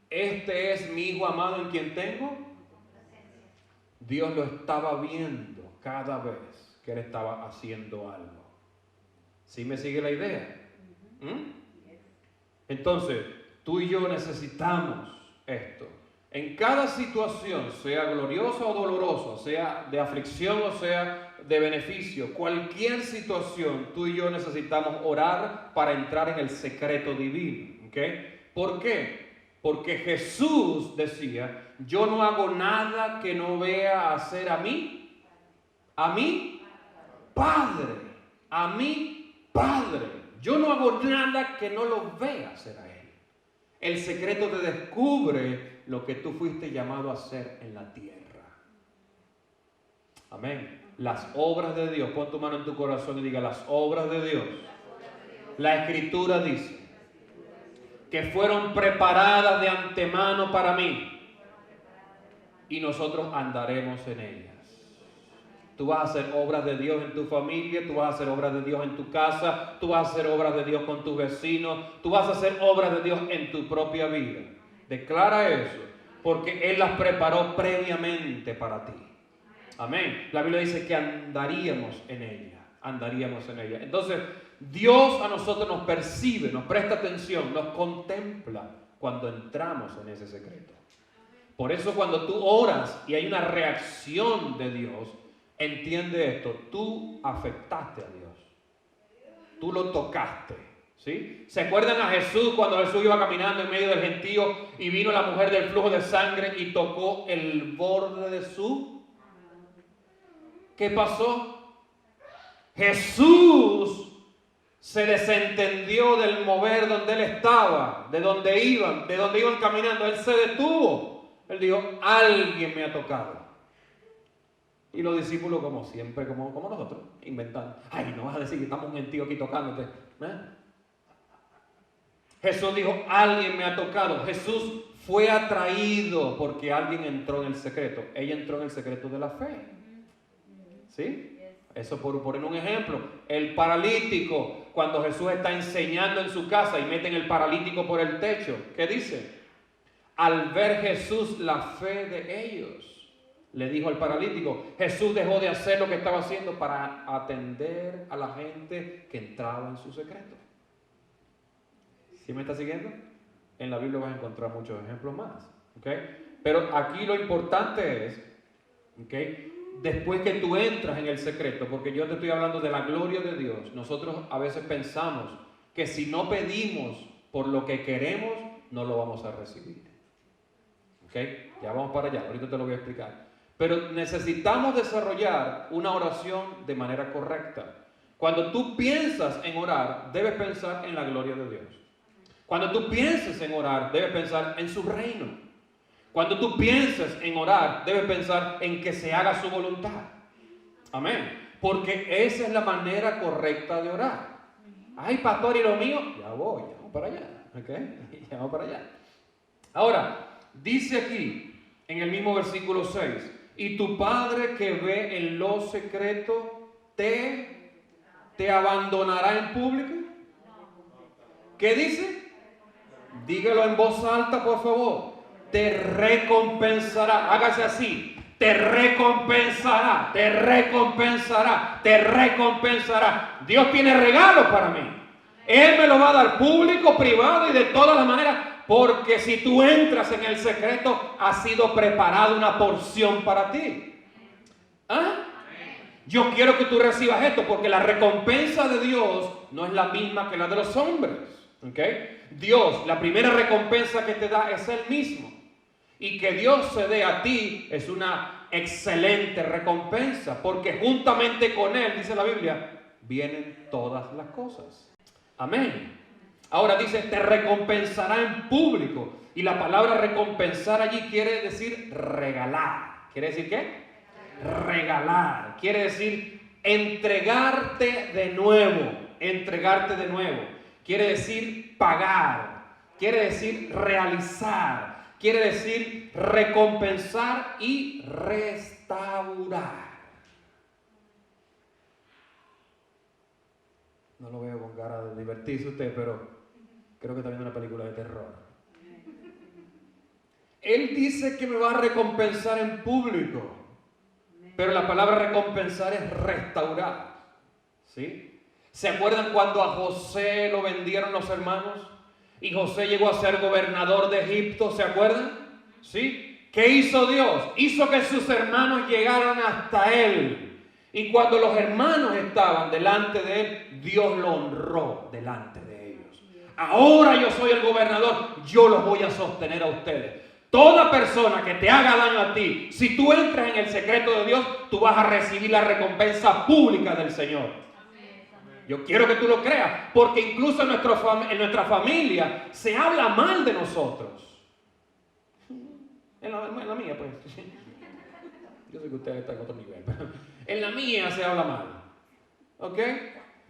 S1: Este es mi Hijo amado en quien tengo. Dios lo estaba viendo cada vez que Él estaba haciendo algo. ¿Sí me sigue la idea? Entonces, tú y yo necesitamos esto. En cada situación, sea gloriosa o dolorosa, sea de aflicción o sea de beneficio, cualquier situación, tú y yo necesitamos orar para entrar en el secreto divino. ¿Okay? ¿Por qué? Porque Jesús decía, yo no hago nada que no vea hacer a mí Padre, a mí Padre. Yo no hago nada que no lo vea hacer a Él. El secreto te descubre lo que tú fuiste llamado a hacer en la tierra. Amén. Las obras de Dios. Pon tu mano en tu corazón y diga, las obras de Dios. La Escritura dice que fueron preparadas de antemano para mí y nosotros andaremos en ellas. Tú vas a hacer obras de Dios en tu familia, tú vas a hacer obras de Dios en tu casa, tú vas a hacer obras de Dios con tus vecinos, tú vas a hacer obras de Dios en tu propia vida. Declara eso, porque Él las preparó previamente para ti. Amén. La Biblia dice que andaríamos en ella, Entonces, Dios a nosotros nos percibe, nos presta atención, nos contempla cuando entramos en ese secreto. Por eso cuando tú oras y hay una reacción de Dios, entiende esto, tú afectaste a Dios. Tú lo tocaste, ¿sí? ¿Se acuerdan a Jesús cuando Jesús iba caminando en medio del gentío y vino la mujer del flujo de sangre y tocó el borde de su? ¿Qué pasó? Jesús se desentendió del mover donde él estaba, de donde iban caminando. Él se detuvo. Él dijo, alguien me ha tocado. Y los discípulos, como siempre, como nosotros, inventando. Ay, no vas a decir que estamos un gentío aquí tocándote. Jesús dijo, alguien me ha tocado. Jesús fue atraído porque alguien entró en el secreto. Ella entró en el secreto de la fe. ¿Sí? Eso por poner un ejemplo. El paralítico, cuando Jesús está enseñando en su casa y meten el paralítico por el techo, ¿qué dice? Al ver Jesús la fe de ellos, le dijo al paralítico, Jesús dejó de hacer lo que estaba haciendo para atender a la gente que entraba en su secreto. ¿Sí me está siguiendo? En la Biblia vas a encontrar muchos ejemplos más. ¿Okay? Pero aquí lo importante es, ¿okay? Después que tú entras en el secreto, porque yo te estoy hablando de la gloria de Dios, nosotros a veces pensamos que si no pedimos por lo que queremos, no lo vamos a recibir. ¿Ok? Ya vamos para allá, ahorita te lo voy a explicar. Pero necesitamos desarrollar una oración de manera correcta. Cuando tú piensas en orar, debes pensar en la gloria de Dios. Cuando tú pienses en orar, debes pensar en su reino. Cuando tú pienses en orar, debes pensar en que se haga su voluntad. Amén. Porque esa es la manera correcta de orar. Ay, pastor, ¿y lo mío? Ya vamos para allá. ¿Ok? Ya vamos para allá. Ahora, dice aquí, en el mismo versículo 6, y tu Padre que ve en lo secreto, ¿te abandonará en público? ¿Qué dice? Dígalo en voz alta, por favor. Te recompensará. Hágase así. Te recompensará. Te recompensará. Te recompensará. Dios tiene regalos para mí. Él me lo va a dar público, privado y de todas las maneras. Porque si tú entras en el secreto, ha sido preparada una porción para ti. ¿Ah? Yo quiero que tú recibas esto porque la recompensa de Dios no es la misma que la de los hombres. ¿Okay? Dios, la primera recompensa que te da es Él mismo. Y que Dios se dé a ti es una excelente recompensa, porque juntamente con Él, dice la Biblia, vienen todas las cosas. Amén. Ahora dice, te recompensará en público. Y la palabra recompensar allí quiere decir regalar. ¿Quiere decir qué? Regalar. Quiere decir entregarte de nuevo. Entregarte de nuevo. Quiere decir pagar. Quiere decir realizar. Quiere decir recompensar y restaurar. No lo veo con cara de divertirse usted, pero creo que está viendo una película de terror. Él dice que me va a recompensar en público, pero la palabra recompensar es restaurar, ¿sí? ¿Se acuerdan cuando a José lo vendieron los hermanos? Y José llegó a ser gobernador de Egipto, ¿se acuerdan? ¿Sí? ¿Qué hizo Dios? Hizo que sus hermanos llegaran hasta él. Y cuando los hermanos estaban delante de él, Dios lo honró delante de ellos. Ahora yo soy el gobernador, yo los voy a sostener a ustedes. Toda persona que te haga daño a ti, si tú entras en el secreto de Dios, tú vas a recibir la recompensa pública del Señor. Yo quiero que tú lo creas, porque incluso en nuestra familia se habla mal de nosotros. En la mía, pues. Yo sé que ustedes están en otro nivel, pero en la mía se habla mal. ¿Ok?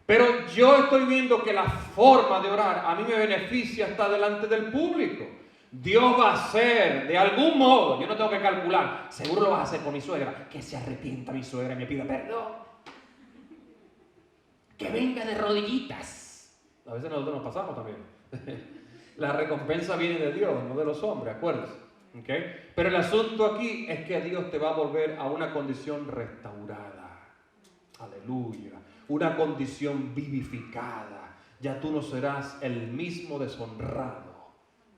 S1: Pero yo estoy viendo que la forma de orar a mí me beneficia hasta delante del público. Dios va a hacer de algún modo, yo no tengo que calcular, seguro lo vas a hacer con mi suegra, que se arrepienta mi suegra y me pida perdón. Que venga de rodillitas. A veces nosotros nos pasamos también. La recompensa viene de Dios, no de los hombres, acuérdense. ¿Okay? Pero el asunto aquí es que Dios te va a volver a una condición restaurada. Aleluya. Una condición vivificada. Ya tú no serás el mismo deshonrado.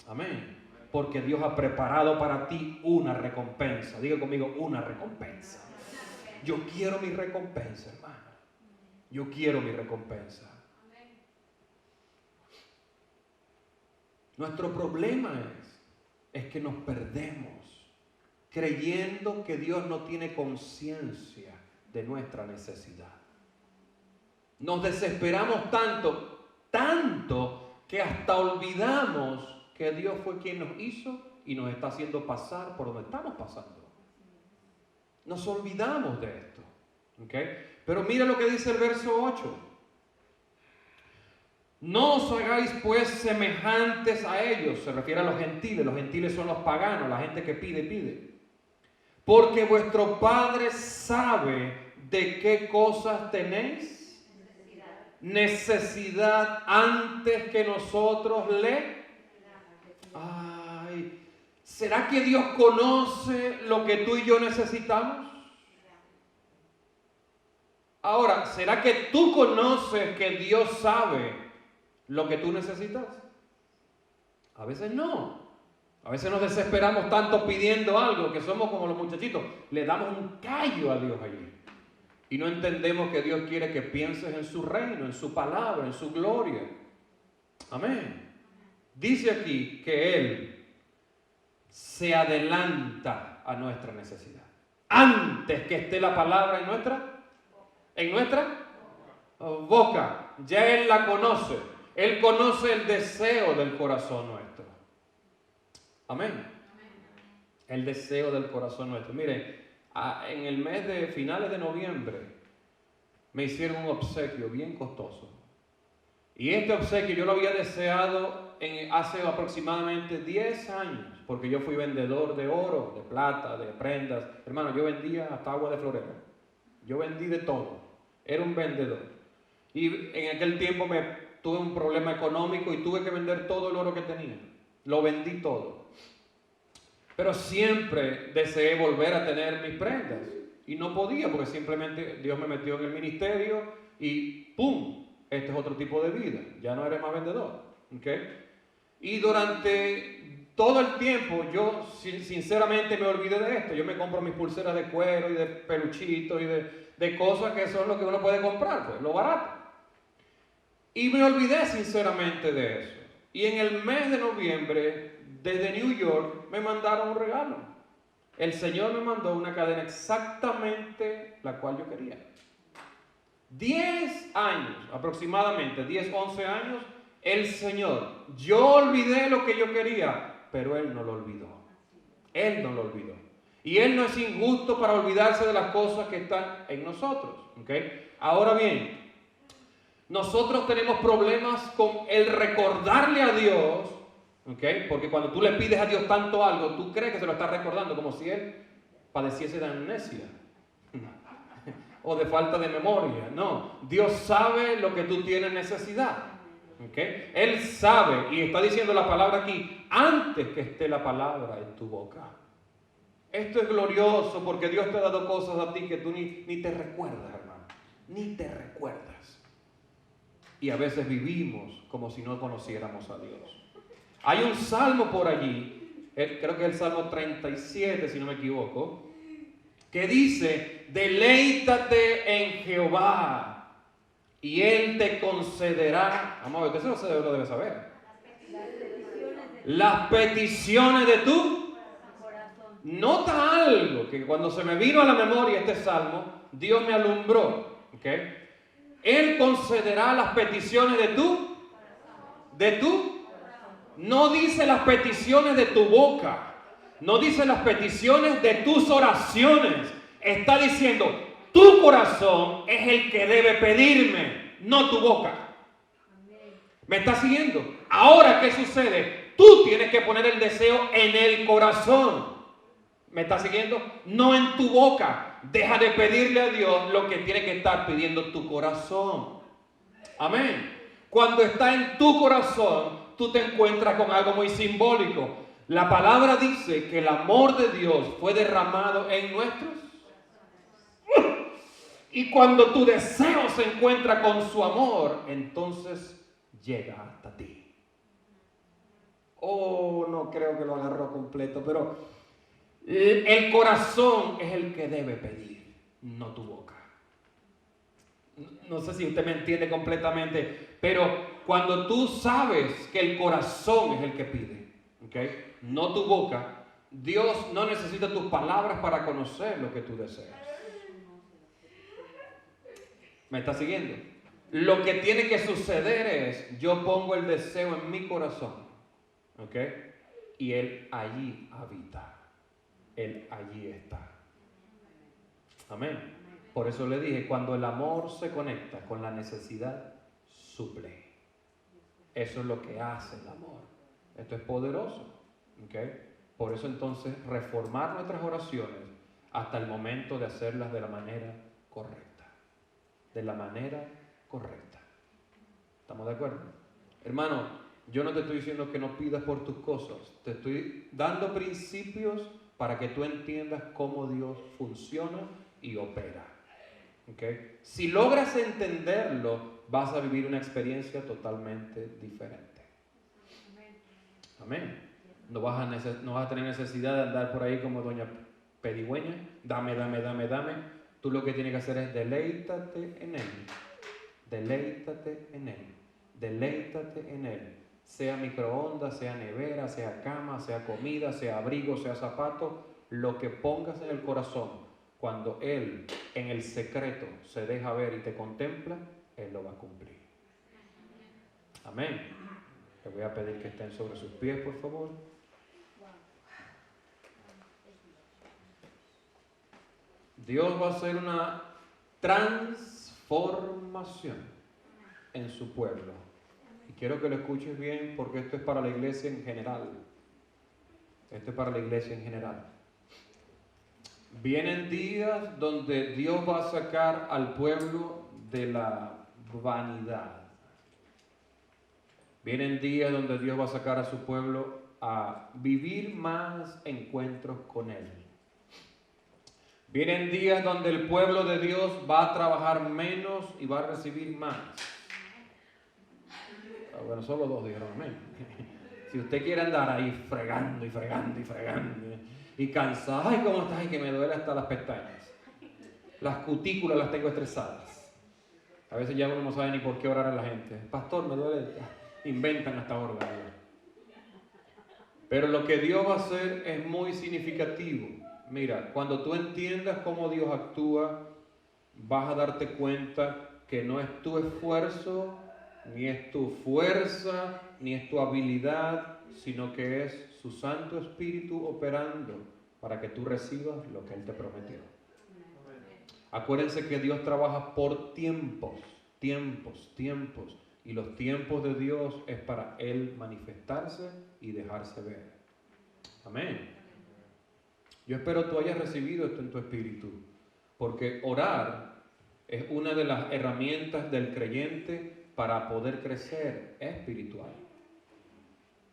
S1: Amén. Porque Dios ha preparado para ti una recompensa. Diga conmigo, una recompensa. Yo quiero mi recompensa, hermano. Yo quiero mi recompensa. Nuestro problema es que nos perdemos creyendo que Dios no tiene conciencia de nuestra necesidad. Nos desesperamos tanto que hasta olvidamos que Dios fue quien nos hizo y nos está haciendo pasar por donde estamos pasando. Nos olvidamos de esto. ¿Okay? Pero mira lo que dice el verso 8. No os hagáis pues semejantes a ellos. Se refiere a los gentiles. Los gentiles son los paganos, la gente que pide. Porque vuestro Padre sabe de qué cosas tenéis necesidad antes que nosotros le... Ay, ¿será que Dios conoce lo que tú y yo necesitamos? Ahora, ¿será que tú conoces que Dios sabe lo que tú necesitas? A veces no. A veces nos desesperamos tanto pidiendo algo que somos como los muchachitos. Le damos un callo a Dios allí. Y no entendemos que Dios quiere que pienses en su reino, en su palabra, en su gloria. Amén. Dice aquí que Él se adelanta a nuestra necesidad. Antes que esté la palabra en nuestra boca. Ya Él la conoce. Él conoce el deseo del corazón nuestro. Amén. El deseo del corazón nuestro. Miren, en el mes de finales de noviembre me hicieron un obsequio bien costoso. Y este obsequio yo lo había deseado hace aproximadamente 10 años, porque yo fui vendedor de oro, de plata, de prendas. Hermano, yo vendía hasta agua de florero. Yo vendí de todo. Era un vendedor. Y en aquel tiempo tuve un problema económico y tuve que vender todo el oro que tenía. Lo vendí todo. Pero siempre deseé volver a tener mis prendas. Y no podía porque simplemente Dios me metió en el ministerio y ¡pum! Este es otro tipo de vida. Ya no eres más vendedor. ¿Okay? Y durante todo el tiempo yo sinceramente me olvidé de esto. Yo me compro mis pulseras de cuero y de peluchitos y de cosas que son lo que uno puede comprar, pues, lo barato. Y me olvidé sinceramente de eso. Y en el mes de noviembre, desde New York, me mandaron un regalo. El Señor me mandó una cadena exactamente la cual yo quería. 10 años, aproximadamente 10, 11 años, el Señor. Yo olvidé lo que yo quería, pero Él no lo olvidó. Él no lo olvidó. Y Él no es injusto para olvidarse de las cosas que están en nosotros. ¿Okay? Ahora bien, nosotros tenemos problemas con el recordarle a Dios, ¿okay? Porque cuando tú le pides a Dios tanto algo, tú crees que se lo estás recordando como si Él padeciese de amnesia. o de falta de memoria. No, Dios sabe lo que tú tienes necesidad. ¿Okay? Él sabe, y está diciendo la palabra aquí, antes que esté la palabra en tu boca. Esto es glorioso porque Dios te ha dado cosas a ti que tú ni te recuerdas, hermano. Ni te recuerdas. Y a veces vivimos como si no conociéramos a Dios. Hay un salmo por allí, creo que es el Salmo 37, si no me equivoco, que dice, deleítate en Jehová y Él te concederá. Vamos a ver, usted lo debe saber. Las peticiones de tu corazón. Nota algo, que cuando se me vino a la memoria este salmo, Dios me alumbró. ¿Okay? Él concederá las peticiones de tu no dice las peticiones de tu boca, no dice las peticiones de tus oraciones. Está diciendo, tu corazón es el que debe pedirme, no tu boca. ¿Me estás siguiendo? Ahora, ¿qué sucede? Tú tienes que poner el deseo en el corazón. ¿Me estás siguiendo? No en tu boca. Deja de pedirle a Dios lo que tiene que estar pidiendo tu corazón. Amén. Cuando está en tu corazón, tú te encuentras con algo muy simbólico. La palabra dice que el amor de Dios fue derramado en nuestros. Y cuando tu deseo se encuentra con su amor, entonces llega hasta ti. Oh, no creo que lo agarró completo, pero el corazón es el que debe pedir, no tu boca. No sé si usted me entiende completamente, pero cuando tú sabes que el corazón es el que pide, ¿okay? No tu boca, Dios no necesita tus palabras para conocer lo que tú deseas. ¿Me está siguiendo? Lo que tiene que suceder es, yo pongo el deseo en mi corazón, ¿ok? Y Él allí habita. Él allí está. Amén. Por eso le dije, cuando el amor se conecta con la necesidad, suple. Eso es lo que hace el amor. Esto es poderoso, ¿ok? Por eso entonces reformar nuestras oraciones hasta el momento de hacerlas de la manera correcta. De la manera correcta. ¿Estamos de acuerdo? Hermano, yo no te estoy diciendo que no pidas por tus cosas. Te estoy dando principios para que tú entiendas cómo Dios funciona y opera. ¿Okay? Si logras entenderlo, vas a vivir una experiencia totalmente diferente. Amén. No vas a tener necesidad de andar por ahí como doña Pedigüeña. Dame. Tú lo que tienes que hacer es deleítate en Él. Deleítate en Él. Deleítate en Él. Sea microondas, sea nevera, sea cama, sea comida, sea abrigo, sea zapato, lo que pongas en el corazón, cuando Él en el secreto se deja ver y te contempla, Él lo va a cumplir. Amén. Les voy a pedir que estén sobre sus pies, por favor. Dios va a hacer una transformación en su pueblo. Y quiero que lo escuches bien porque esto es para la iglesia en general. Esto es para la iglesia en general. Vienen días donde Dios va a sacar al pueblo de la vanidad. Vienen días donde Dios va a sacar a su pueblo a vivir más encuentros con Él. Vienen días donde el pueblo de Dios va a trabajar menos y va a recibir más. Bueno, solo dos dijeron amén. Si usted quiere andar ahí fregando y cansado, ay, ¿cómo estás? Ay, que me duele hasta las pestañas. Las cutículas las tengo estresadas. A veces ya uno no sabe ni por qué orar a la gente. Pastor, me duele. Inventan hasta órganos. Pero lo que Dios va a hacer es muy significativo. Mira, cuando tú entiendas cómo Dios actúa, vas a darte cuenta que no es tu esfuerzo, ni es tu fuerza, ni es tu habilidad, sino que es su Santo Espíritu operando para que tú recibas lo que Él te prometió. Acuérdense que Dios trabaja por tiempos. Y los tiempos de Dios es para Él manifestarse y dejarse ver. Amén. Yo espero tú hayas recibido esto en tu espíritu, porque orar Es una de las herramientas del creyente para poder crecer espiritual.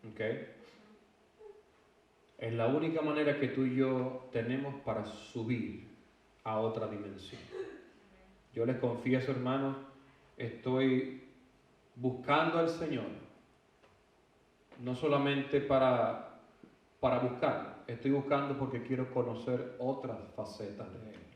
S1: ¿Ok? Es la única manera que tú y yo tenemos para subir a otra dimensión. Yo les confieso, hermanos, estoy buscando al Señor, no solamente para buscarlo, estoy buscando porque quiero conocer otras facetas de Él.